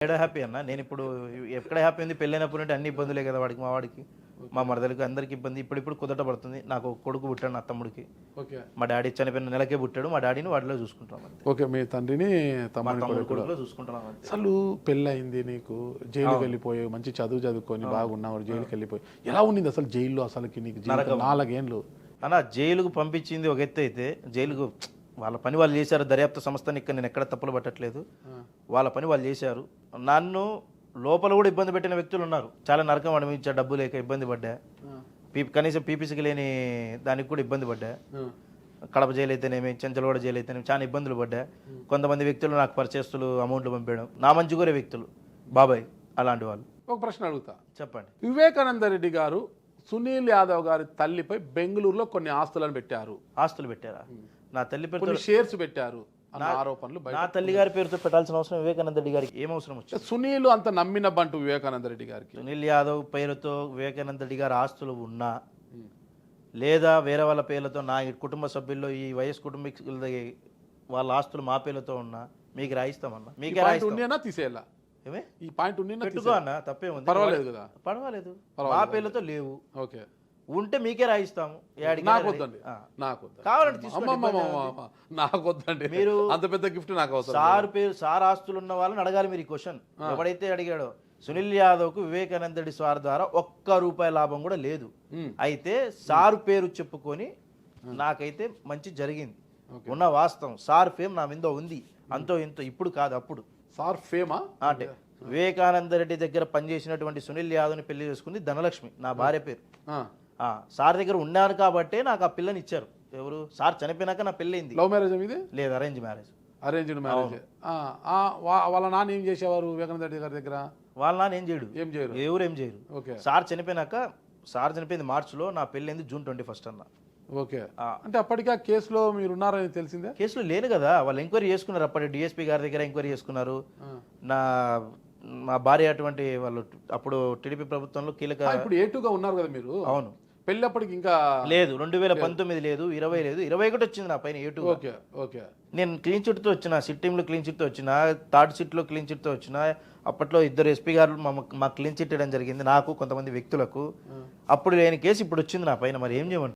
ఏడా హ్యాపీ అన్న నేను ఇప్పుడు ఎక్కడ హ్యాపీ ఉంది పెళ్ళైనప్పుడు అంటే అన్ని ఇబ్బందులే కదా వాడికి మా వాడికి మా మరదలకి అందరికి ఇబ్బంది ఇప్పుడు కుదట పడుతుంది నాకు ఒక కొడుకు పుట్టాడు నా తమ్ముడికి మా డాడీ చనిపోయిన నెలకే పుట్టాడు మా డాడీని వాడిలో చూసుకుంటాం ఓకే మీ తండ్రిని తమ్ముడి కొడుకులో చూసుకుంటున్నాం అసలు పెళ్ళయింది నీకు జైలుకి వెళ్ళిపోయి మంచి చదువు చదువుకొని బాగున్నావు జైలుకి వెళ్ళిపోయి ఎలా ఉండింది అసలు జైల్లో అసలుకి నీకు 4 ఏళ్ళు అన్న జైలుకు పంపించింది ఒక ఎత్తు అయితే జైలుకు వాళ్ళ పని వాళ్ళు చేశారు దర్యాప్తు సంస్థని ఇక్కడ నేను ఎక్కడ తప్పులు పట్టట్లేదు వాళ్ళ పని వాళ్ళు చేశారు నన్ను లోపల కూడా ఇబ్బంది పెట్టిన వ్యక్తులు ఉన్నారు చాలా నరకం అనిపించా డబ్బు లేక ఇబ్బంది పడ్డా కనీసం పీపీసీకి లేని దానికి కూడా ఇబ్బంది పడ్డా కడప జైలు అయితేనేమి చెంచలగూడ జైలు అయితేనేమి చాలా ఇబ్బందులు పడ్డా కొంతమంది వ్యక్తులు నాకు పరిచయస్తులు అమౌంట్లు పంపేయడం నా మంచి కోరే వ్యక్తులు బాబాయ్ అలాంటి వాళ్ళు ఒక ప్రశ్న అడుగుతా చెప్పండి వివేకానంద రెడ్డి గారు సునీల్ యాదవ్ గారి తల్లిపై బెంగళూరులో కొన్ని ఆస్తులను పెట్టారు ఆస్తులు పెట్టారా నా తల్లి పేరుతో షేర్స్ పెట్టారు అన్న ఆరోపణలు నా తల్లి గారి పేరుతో పెట్టాల్సిన అవసరం వివేకానంద రెడ్డి గారికి ఏం అవసరం వచ్చింది సునీల్ అంత నమ్మిన బంటు వివేకానంద రెడ్డి గారికి సునీల్ యాదవ్ పేరుతో వివేకానంద రెడ్డి గారి ఆస్తులు ఉన్నా లేదా వేరే వాళ్ళ పేర్లతో నా కుటుంబ సభ్యుల్లో ఈ వైఎస్ కుటుంబీకుల వాళ్ళ ఆస్తులు మా పేర్లతో ఉన్నా మీకు రాయిస్తామన్నా మీకే రాయిస్తాం తీసేయాలా ఏమే ఈ పాయింట్ పెట్టుకో అన్న తప్పే ఉంది పర్వాలేదు కదా పర్వాలేదు మా పేర్లతో లేవు ఓకే ఉంటే మీకే రాయిస్తాము నాకొద్దండి మీరు అంత పెద్ద గిఫ్ట్ నాకు అవసరం సార్ పేరు సార్ ఆస్తులు ఉన్న వాళ్ళని అడగాలి మీరు ఈ క్వశ్చన్ ఎవడైతే అడిగాడో సునీల్ యాదవ్ కు వివేకానంద రెడ్డి సార్ ద్వారా ₹1 లాభం కూడా లేదు అయితే సార్ పేరు చెప్పుకొని నాకైతే మంచి జరిగింది ఉన్న వాస్తవం సార్ ఫేమ్ నా మీద ఉంది అంతో ఇంతో ఇప్పుడు కాదు అప్పుడు సార్ ఫేమా అంటే వివేకానంద రెడ్డి దగ్గర పనిచేసినటువంటి సునీల్ యాదవ్ని పెళ్లి చేసుకుంది ధనలక్ష్మి నా భార్య పేరు సార్ దగ్గర ఉన్నాను కాబట్టే నాకు ఆ పిల్లని ఇచ్చారు ఎవరు సార్ చనిపోయినాక నా పెళ్ళైంది లవ్ మ్యారేజ్ ఇది లేదు అరేంజ్ మ్యారేజ్ అరేంజ్డ్ మ్యారేజ్ వాళ్ళ నాన్న ఏం చేసేవారు వివేకానంద రెడ్డి గారి దగ్గర వాళ్ళ నాన్న ఏం చేయడు ఎవరు ఏం చేయరు ఓకే సార్ చనిపోయినాక సార్ చనిపోయింది మార్చిలో నా పెళ్ళైంది June 21 అన్న ఓకే అంటే అప్పటికే ఆ కేసులో మీరు ఉన్నారని తెలిసిందే కేసులో లేను కదా వాళ్ళు ఎంక్వైరీ చేసుకున్నారు అప్పటి డిఎస్పీ గారి దగ్గర ఎంక్వైరీ చేసుకున్నారు మా భార్య అటువంటి వాళ్ళు అప్పుడు టీడీపీ ప్రభుత్వంలో కీలక ఇప్పుడు ఏటుగా ఉన్నారు కదా మీరు అవును పెళ్ళప్పటికి ఇంకా లేదు 2019 లేదు 20 లేదు 21 వచ్చింది నా పైన ఏటు ఓకే ఓకే నేను క్లీన్ చిట్తో వచ్చిన సిట్ టీంలో క్లీన్ చిట్తో వచ్చిన థర్డ్ సిట్లో క్లీన్ చిట్తో వచ్చిన అప్పట్లో 2 ఎస్పీ గారు మా క్లీన్ చిట్ ఇవ్వడం జరిగింది నాకు కొంతమంది వ్యక్తులకు అప్పుడు లేని కేసు ఇప్పుడు వచ్చింది నా పైన మరి ఏం చేయమంటారు